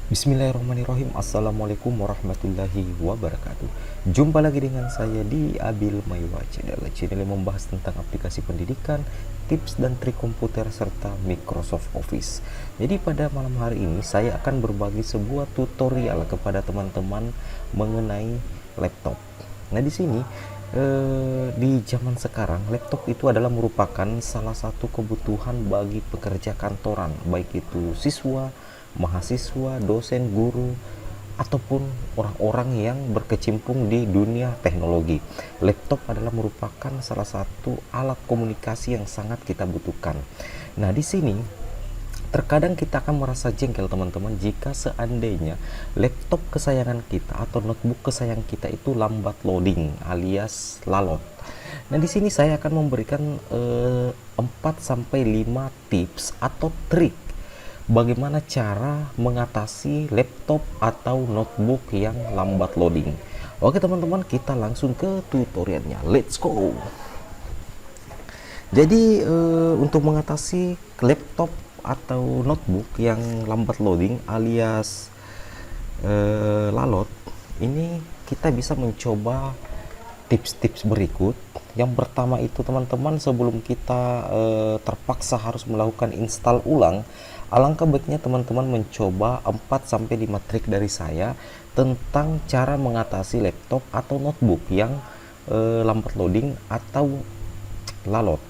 Bismillahirrahmanirrahim. Assalamualaikum warahmatullahi wabarakatuh. Jumpa lagi dengan saya di Abil Maywa Channel yang membahas tentang aplikasi pendidikan, tips dan trik komputer serta Microsoft Office. Jadi pada malam hari ini saya akan berbagi sebuah tutorial kepada teman-teman mengenai laptop. Nah, di sini di zaman sekarang laptop itu adalah merupakan salah satu kebutuhan bagi pekerja kantoran, baik itu siswa, mahasiswa, dosen, guru, ataupun orang-orang yang berkecimpung di dunia teknologi. Laptop adalah merupakan salah satu alat komunikasi yang sangat kita butuhkan. Nah, di sini terkadang kita akan merasa jengkel teman-teman jika seandainya laptop kesayangan kita atau notebook kesayangan kita itu lambat loading alias lalot. Nah, di sini saya akan memberikan 4 sampai 5 tips atau trik bagaimana cara mengatasi laptop atau notebook yang lambat loading. Oke teman-teman, kita langsung ke tutorialnya. Let's go. Jadi untuk mengatasi laptop atau notebook yang lambat loading alias lalot, ini kita bisa mencoba tips-tips berikut. Yang pertama itu teman-teman, sebelum kita terpaksa harus melakukan install ulang, alangkah baiknya teman-teman mencoba 4 sampai 5 trik dari saya tentang cara mengatasi laptop atau notebook yang lambat loading atau lalot.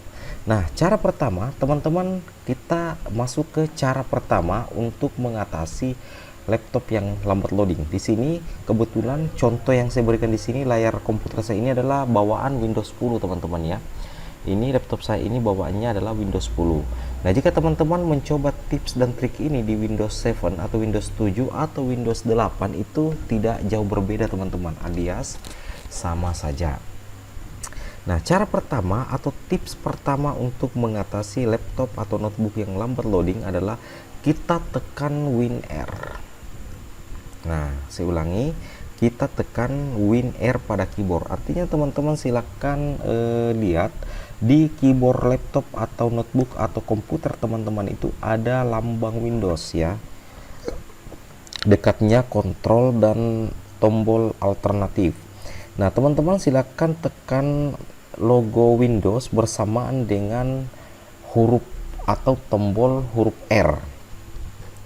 Nah, cara pertama, teman-teman, kita masuk ke cara pertama untuk mengatasi laptop yang lambat loading. Di sini kebetulan contoh yang saya berikan di sini, layar komputer saya ini adalah bawaan Windows 10, teman-teman ya. Ini laptop saya ini bawaannya adalah Windows 10. Nah, jika teman-teman mencoba tips dan trik ini di Windows 7 atau Windows 7 atau Windows 8 itu tidak jauh berbeda teman-teman, alias sama saja. Nah, cara pertama atau tips pertama untuk mengatasi laptop atau notebook yang lambat loading adalah kita tekan WinR. Nah, saya ulangi, kita tekan WinR pada keyboard. Artinya teman-teman silakan lihat di keyboard laptop atau notebook atau komputer teman-teman itu ada lambang Windows ya. Dekatnya kontrol dan tombol alternatif. Nah, teman-teman silakan tekan logo Windows bersamaan dengan huruf atau tombol huruf R.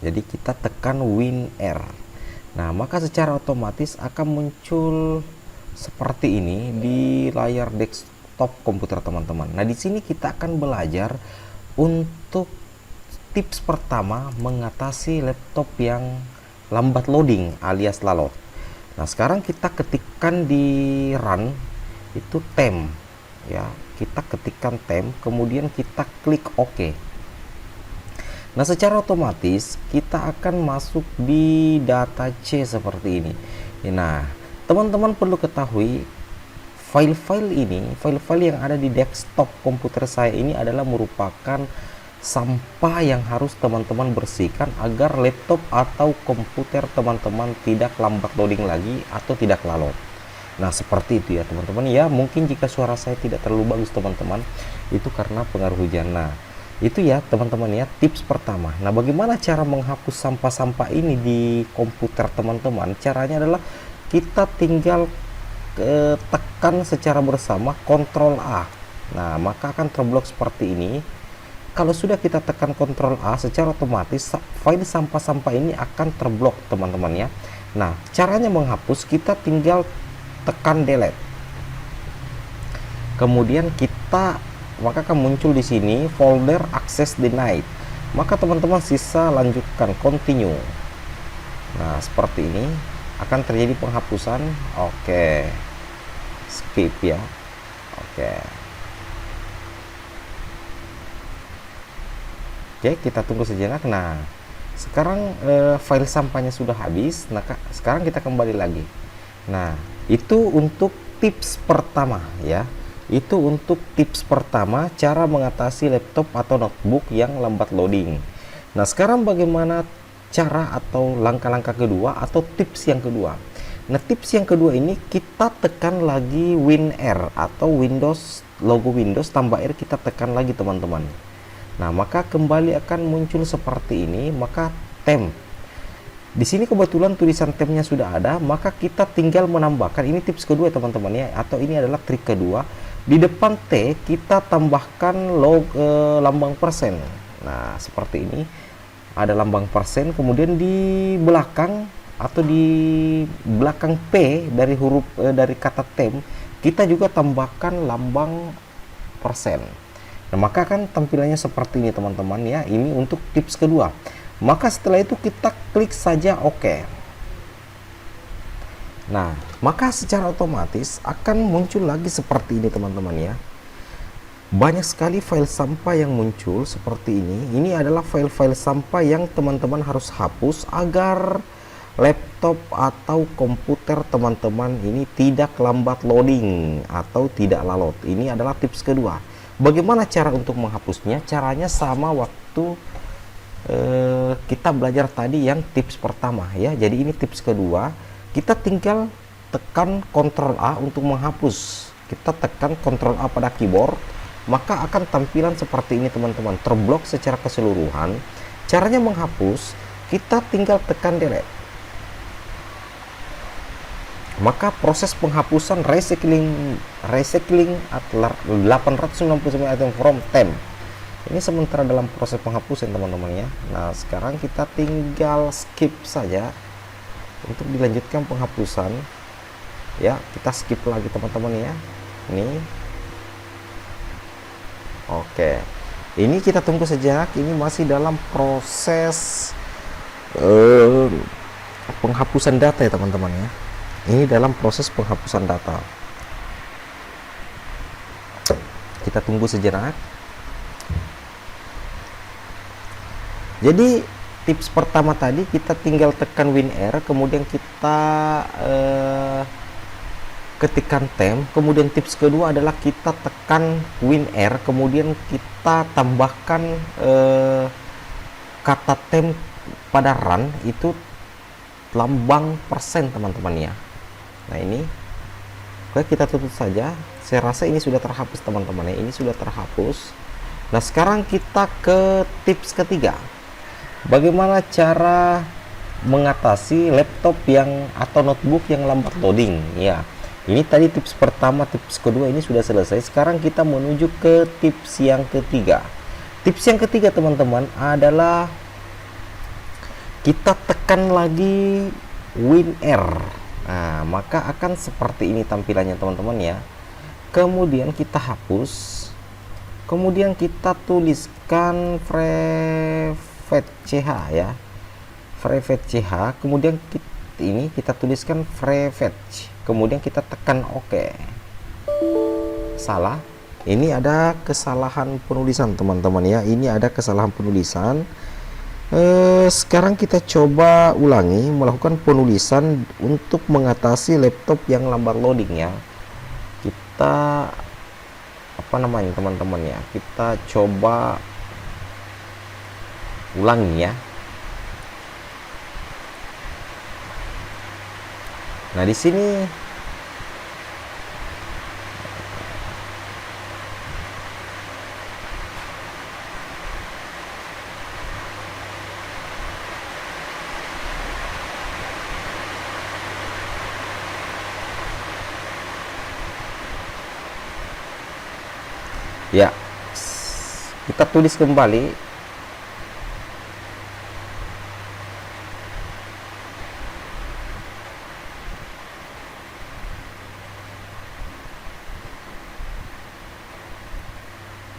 Jadi kita tekan WinR. Nah, maka secara otomatis akan muncul seperti ini di layar desktop komputer teman-teman. Nah, di sini kita akan belajar untuk tips pertama mengatasi laptop yang lambat loading alias lalot. Nah, sekarang kita ketikkan di run itu temp ya, kita ketikkan temp, kemudian kita klik OK. Nah, secara otomatis kita akan masuk di data C seperti ini. Nah, teman-teman perlu ketahui file-file yang ada di desktop komputer saya ini adalah merupakan sampah yang harus teman-teman bersihkan agar laptop atau komputer teman-teman tidak lambat loading lagi atau tidak lalot. Nah, seperti itu ya teman-teman ya. Mungkin jika suara saya tidak terlalu bagus teman-teman, itu karena pengaruh hujan. Nah, itu ya teman-teman ya tips pertama. Nah, bagaimana cara menghapus sampah-sampah ini di komputer teman-teman? Caranya adalah kita tinggal tekan secara bersama Ctrl A. Nah, maka akan terblok seperti ini. Kalau sudah kita tekan Ctrl A, secara otomatis file sampah-sampah ini akan terblok teman-teman ya. Nah, caranya menghapus, kita tinggal tekan delete, kemudian maka akan muncul di sini folder access denied, maka teman-teman sisa lanjutkan continue. Nah, seperti ini akan terjadi penghapusan. Oke, skip ya. Oke, kita tunggu sejenak. Nah, sekarang file sampahnya sudah habis. Nah, sekarang kita kembali lagi. Nah, itu untuk tips pertama ya. Itu untuk tips pertama cara mengatasi laptop atau notebook yang lambat loading. Nah, sekarang bagaimana cara atau langkah-langkah kedua atau tips yang kedua? Nah, tips yang kedua ini kita tekan lagi WinR atau Windows, logo Windows tambah R, kita tekan lagi teman-teman. Nah, maka kembali akan muncul seperti ini, maka temp Di sini kebetulan tulisan temnya sudah ada, maka kita tinggal menambahkan. Ini tips kedua teman-teman ya, atau ini adalah trik kedua. Di depan T kita tambahkan lambang persen. Nah, seperti ini. Ada lambang persen, kemudian di belakang atau di belakang P dari huruf dari kata tem, kita juga tambahkan lambang persen. Nah, maka kan tampilannya seperti ini teman-teman ya. Ini untuk tips kedua. Maka setelah itu kita klik saja OK. Nah, maka secara otomatis akan muncul lagi seperti ini teman-teman ya. Banyak sekali file sampah yang muncul seperti ini. Ini adalah file-file sampah yang teman-teman harus hapus agar laptop atau komputer teman-teman ini tidak lambat loading atau tidak lalot. Ini adalah tips kedua. Bagaimana cara untuk menghapusnya? Caranya sama waktu kita belajar tadi yang tips pertama ya. Jadi ini tips kedua, kita tinggal tekan Ctrl A untuk menghapus. Kita tekan Ctrl A pada keyboard, maka akan tampilan seperti ini teman-teman, terblok secara keseluruhan. Caranya menghapus, kita tinggal tekan delete, maka proses penghapusan recycling at 899 item from temp ini sementara dalam proses penghapusan teman-teman ya. Nah, sekarang kita tinggal skip saja untuk dilanjutkan penghapusan ya. Kita skip lagi teman-teman ya. Ini oke, ini kita tunggu sejenak. Ini masih dalam proses penghapusan data ya teman-teman ya. Ini dalam proses penghapusan data. Kita tunggu sejenak. Jadi tips pertama tadi kita tinggal tekan WinR, kemudian kita ketikkan temp. Kemudian tips kedua adalah kita tekan WinR, kemudian kita tambahkan kata temp pada run itu lambang persen teman-teman ya. Nah, ini oke, kita tutup saja. Saya rasa ini sudah terhapus teman-teman ya. Ini sudah terhapus. Nah, sekarang kita ke tips ketiga. Bagaimana cara mengatasi laptop yang atau notebook yang lambat loading ya. Ini tadi tips pertama, tips kedua ini sudah selesai. Sekarang kita menuju ke tips yang ketiga. Tips yang ketiga teman-teman adalah kita tekan lagi WinR. Nah, maka akan seperti ini tampilannya teman-teman ya. Kemudian kita hapus. Kemudian kita tuliskan FreeFetch ya. FreeFetch. Kemudian kita tuliskan FreeFetch. Kemudian kita tekan OK. Salah. Ini ada kesalahan penulisan teman-teman ya. Ini ada kesalahan penulisan. Sekarang kita coba ulangi melakukan penulisan untuk mengatasi laptop yang lambat loading ya. Kita apa namanya teman-teman ya, kita coba ulangi ya. Nah, di sini ya, kita tulis kembali.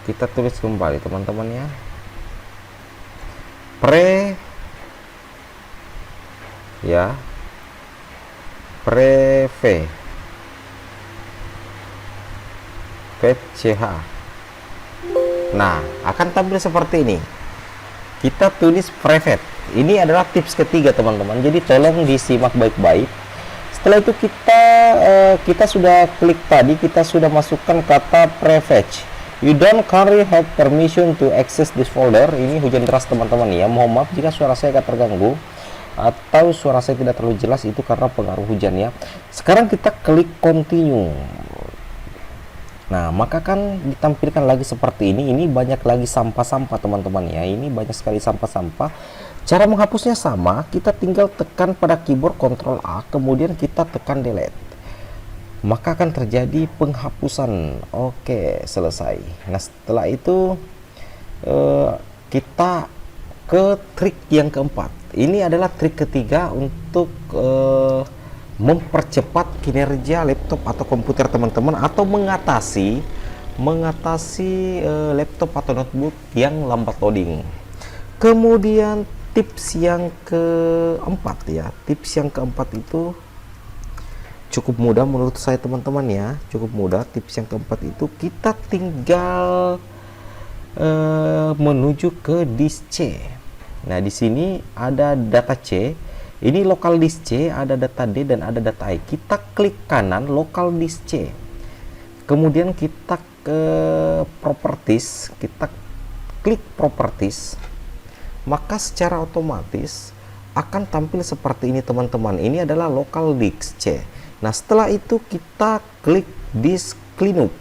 Kita tulis kembali teman-teman ya. Fetch. Nah, akan tampil seperti ini. Kita tulis private. Ini adalah tips ketiga teman-teman. Jadi tolong disimak baik-baik. Setelah itu kita sudah klik tadi, kita sudah masukkan kata prefetch. You don't currently have permission to access this folder. Ini hujan deras teman-teman ya. Mohon maaf jika suara saya agak terganggu atau suara saya tidak terlalu jelas, itu karena pengaruh hujan ya. Sekarang kita klik continue. Nah, maka kan ditampilkan lagi seperti ini. Ini banyak lagi sampah-sampah teman-teman ya. Ini banyak sekali sampah-sampah. Cara menghapusnya sama, kita tinggal tekan pada keyboard Ctrl A, kemudian kita tekan delete. Maka akan terjadi penghapusan. Oke, selesai. Nah, setelah itu kita ke trik yang keempat. Ini adalah trik ketiga untuk mempercepat kinerja laptop atau komputer teman-teman, atau mengatasi laptop atau notebook yang lambat loading. Kemudian tips yang keempat ya, tips yang keempat itu cukup mudah menurut saya teman-teman ya, cukup mudah. Tips yang keempat itu kita tinggal menuju ke disk C. Nah, di sini ada data C, ini local disk C, ada data D dan ada data I. Kita klik kanan local disk C, kemudian kita ke properties, kita klik properties, maka secara otomatis akan tampil seperti ini teman-teman. Ini adalah local disk C. Nah, setelah itu kita klik disk cleanup.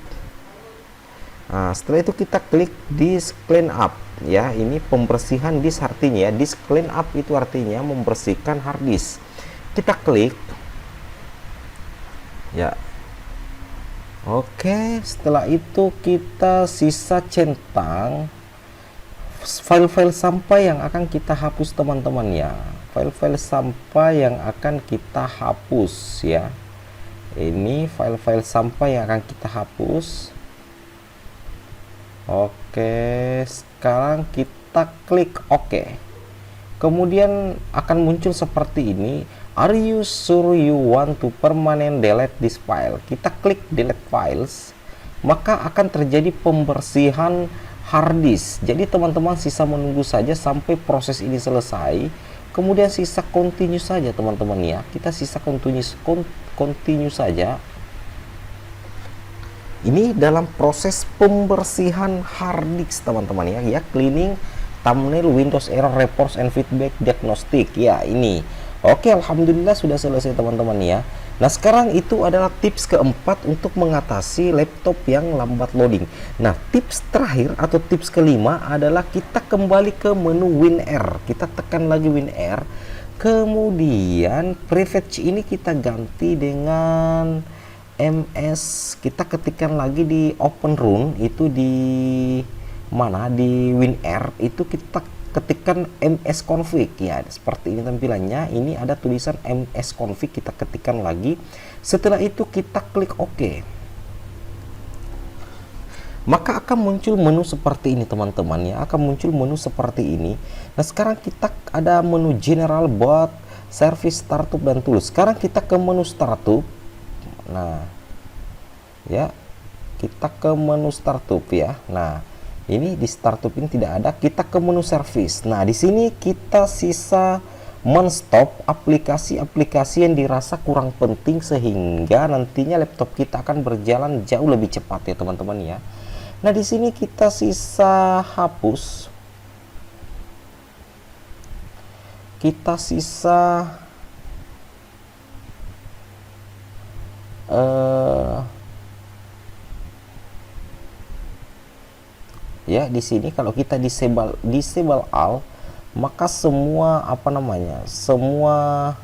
Nah, setelah itu kita klik disk cleanup ya. Ini pembersihan disk artinya ya. Disk cleanup itu artinya membersihkan hard disk. Kita klik ya. Oke, setelah itu kita sisa centang file-file sampah yang akan kita hapus teman-teman ya. File-file sampah yang akan kita hapus ya. Ini file-file sampah yang akan kita hapus. Oke, sekarang kita klik OK. Kemudian akan muncul seperti ini. Are you sure you want to permanent delete this file? Kita klik delete files, maka akan terjadi pembersihan hard disk. Jadi teman-teman sisa menunggu saja sampai proses ini selesai. Kemudian sisa continue saja teman-teman ya. Kita sisa continue saja. Ini dalam proses pembersihan hard disk teman-teman ya, cleaning, thumbnail, Windows error, reports and feedback, diagnostic ya. Ini oke, alhamdulillah sudah selesai teman-teman ya. Nah, sekarang itu adalah tips keempat untuk mengatasi laptop yang lambat loading. Nah, tips terakhir atau tips kelima adalah kita kembali ke menu WinR. Kita tekan lagi WinR. Kemudian prefetch ini kita ganti dengan MS. Kita ketikkan lagi di open run, itu di mana, di WinR itu kita ketikkan msconfig ya, seperti ini tampilannya. Ini ada tulisan msconfig, kita ketikkan lagi. Setelah itu kita klik OK, maka akan muncul menu seperti ini teman-teman ya, akan muncul menu seperti ini. Nah, sekarang kita ada menu general, buat service, startup dan tools. Sekarang kita ke menu startup. Nah ya, kita ke menu startup ya. Nah, ini di startup ini tidak ada. Kita ke menu service. Nah, di sini kita sisa men-stop aplikasi-aplikasi yang dirasa kurang penting, sehingga nantinya laptop kita akan berjalan jauh lebih cepat ya teman-teman ya. Nah, di sini kita sisa hapus. Kita sisa ya, di sini kalau kita disable all, maka semua semua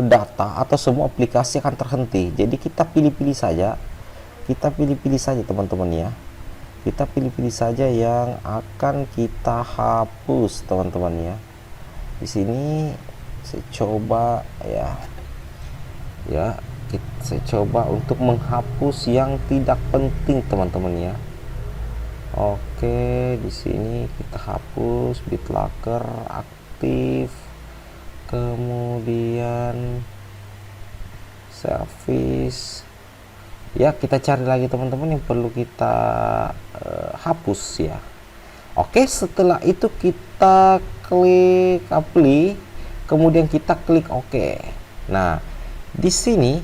data atau semua aplikasi akan terhenti. Jadi kita pilih-pilih saja, teman-teman ya. Kita pilih-pilih saja yang akan kita hapus teman-teman ya. Di sini saya coba saya coba untuk menghapus yang tidak penting teman-teman ya. Oke, di sini kita hapus BitLocker aktif, kemudian service ya. Kita cari lagi teman-teman yang perlu kita hapus ya. Oke, setelah itu kita klik apply, kemudian kita klik OK. Nah, di sini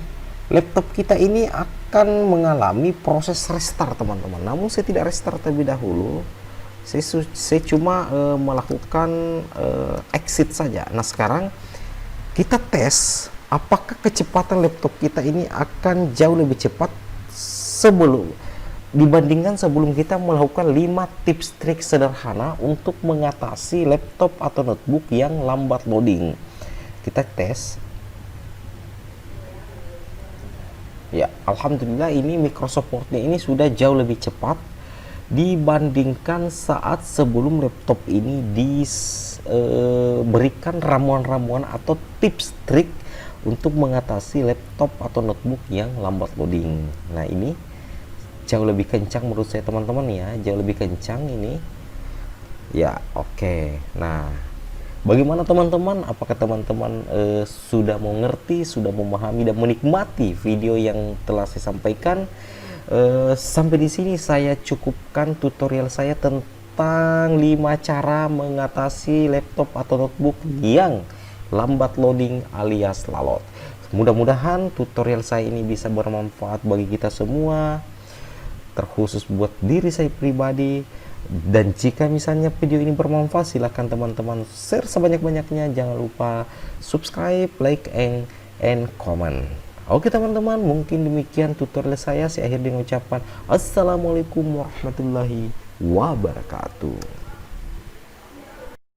laptop kita ini akan mengalami proses restart teman-teman. Namun saya tidak restart terlebih dahulu. Saya cuma melakukan exit saja. Nah, sekarang kita tes apakah kecepatan laptop kita ini akan jauh lebih cepat sebelum dibandingkan sebelum kita melakukan 5 tips trik sederhana untuk mengatasi laptop atau notebook yang lambat loading. Kita tes. Ya, alhamdulillah ini Microsoft Word-nya ini sudah jauh lebih cepat dibandingkan saat sebelum laptop ini diberikan ramuan-ramuan atau tips trik untuk mengatasi laptop atau notebook yang lambat loading. Nah, ini jauh lebih kencang menurut saya teman-teman ya, jauh lebih kencang ini. Ya, oke. Nah, bagaimana teman-teman? Apakah teman-teman sudah mengerti, sudah memahami dan menikmati video yang telah saya sampaikan? Sampai di sini saya cukupkan tutorial saya tentang 5 cara mengatasi laptop atau notebook yang lambat loading alias lalot. Mudah-mudahan tutorial saya ini bisa bermanfaat bagi kita semua, terkhusus buat diri saya pribadi. Dan jika misalnya video ini bermanfaat, silahkan teman-teman share sebanyak-banyaknya. Jangan lupa subscribe, like, and comment. Oke teman-teman, mungkin demikian tutorial saya. Saya akhiri dengan ucapan assalamualaikum warahmatullahi wabarakatuh.